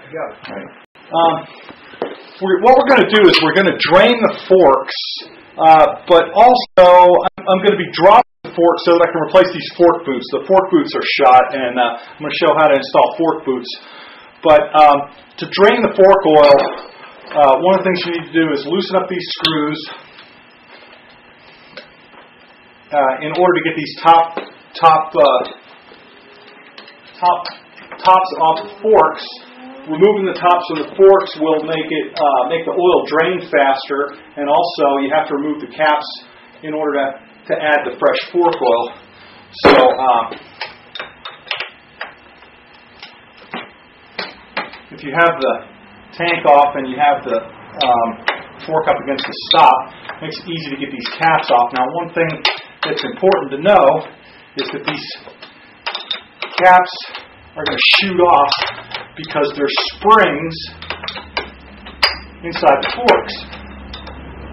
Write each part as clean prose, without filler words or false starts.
together. Right. What we're going to do is we're going to drain the forks, but also I'm going to be dropping the forks so that I can replace these fork boots. The fork boots are shot, and I'm going to show how to install fork boots. But to drain the fork oil, one of the things you need to do is loosen up these screws in order to get these tops off the forks. Removing the tops of the forks will make the oil drain faster, and also you have to remove the caps in order to add the fresh fork oil. So if you have the tank off and you have the fork up against the stop, it makes it easy to get these caps off. Now, one thing that's important to know is that these caps are going to shoot off because there's springs inside the forks.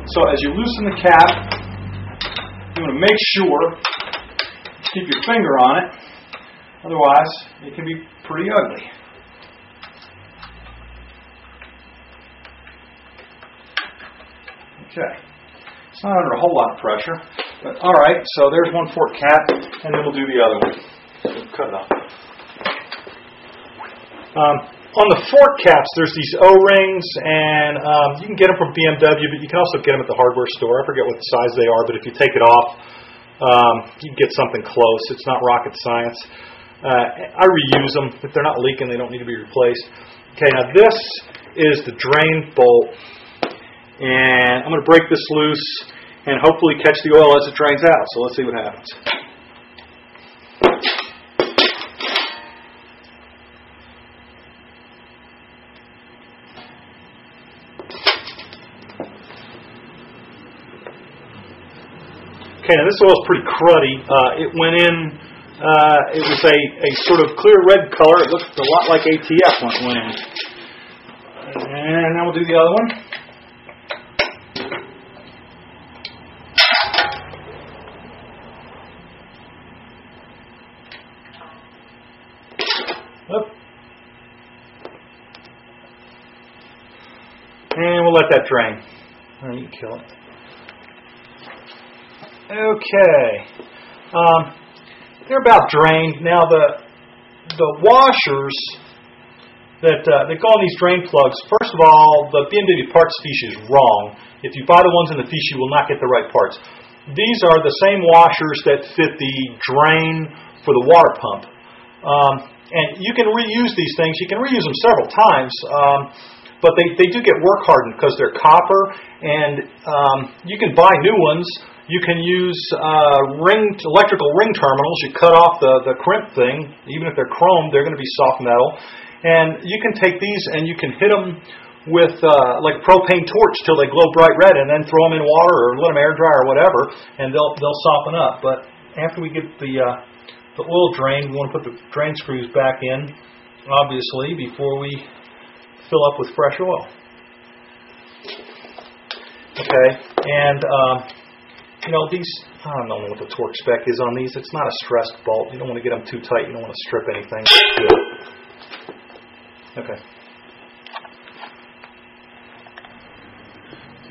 So as you loosen the cap, you want to make sure to keep your finger on it. Otherwise, it can be pretty ugly. Okay. It's not under a whole lot of pressure. But all right, so there's one fork cap, and then we'll do the other one. So cut it off. On the fork caps, there's these O-rings, and you can get them from BMW, but you can also get them at the hardware store. I forget what size they are, but if you take it off, you can get something close. It's not rocket science. I reuse them. If they're not leaking, they don't need to be replaced. Okay, now this is the drain bolt, and I'm going to break this loose and hopefully catch the oil as it drains out. So let's see what happens. Okay, now this oil is pretty cruddy. It went in, it was a sort of clear red color. It looked a lot like ATF when it went in. And now we'll do the other one. Up. And we'll let that drain. Oh, you can kill it. Okay, they're about drained. Now the washers that go on these drain plugs, first of all, the BMW parts fiche is wrong. If you buy the ones in the fiche, you will not get the right parts. These are the same washers that fit the drain for the water pump. And you can reuse these things. You can reuse them several times. But they do get work hardened because they're copper, and you can buy new ones. You can use electrical ring terminals. You cut off the crimp thing. Even if they're chrome, they're going to be soft metal. And you can take these and you can hit them with like a propane torch till they glow bright red, and then throw them in water or let them air dry or whatever, and they'll soften up. But after we get the oil drained, we want to put the drain screws back in, obviously, before we fill up with fresh oil. Okay, and you know, these, I don't know what the torque spec is on these. It's not a stressed bolt. You don't want to get them too tight. You don't want to strip anything. Good. Okay.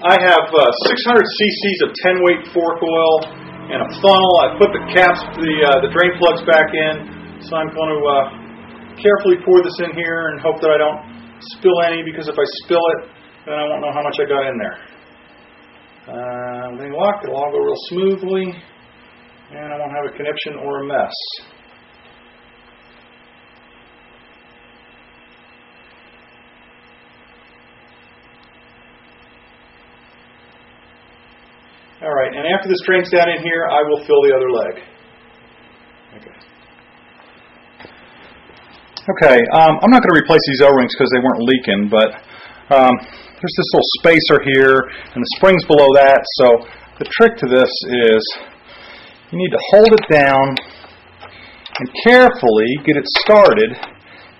I have 600 cc's of 10-weight fork oil and a funnel. I put the caps, the drain plugs back in. So I'm going to carefully pour this in here and hope that I don't spill any, because if I spill it, then I won't know how much I got in there. Everything locked, it'll all go real smoothly, and I won't have a conniption or a mess. Alright, and after this drains down in here, I will fill the other leg. Okay, I'm not going to replace these O-rings because they weren't leaking, but there's this little spacer here, and the spring's below that, so the trick to this is you need to hold it down and carefully get it started.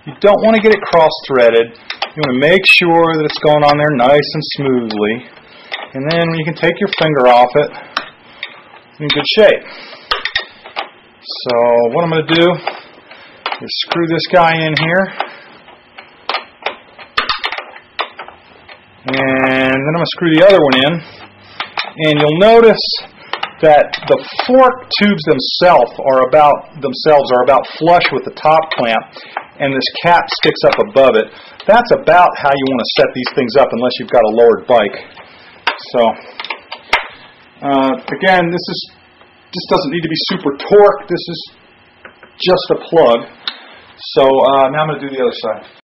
You don't want to get it cross-threaded. You want to make sure that it's going on there nice and smoothly, and then you can take your finger off it, in good shape. So what I'm going to do is screw this guy in here. And then I'm going to screw the other one in. And you'll notice that the fork tubes themselves are about flush with the top clamp, and this cap sticks up above it. That's about how you want to set these things up unless you've got a lowered bike. So again, this doesn't need to be super torqued. This is just a plug. So now I'm going to do the other side.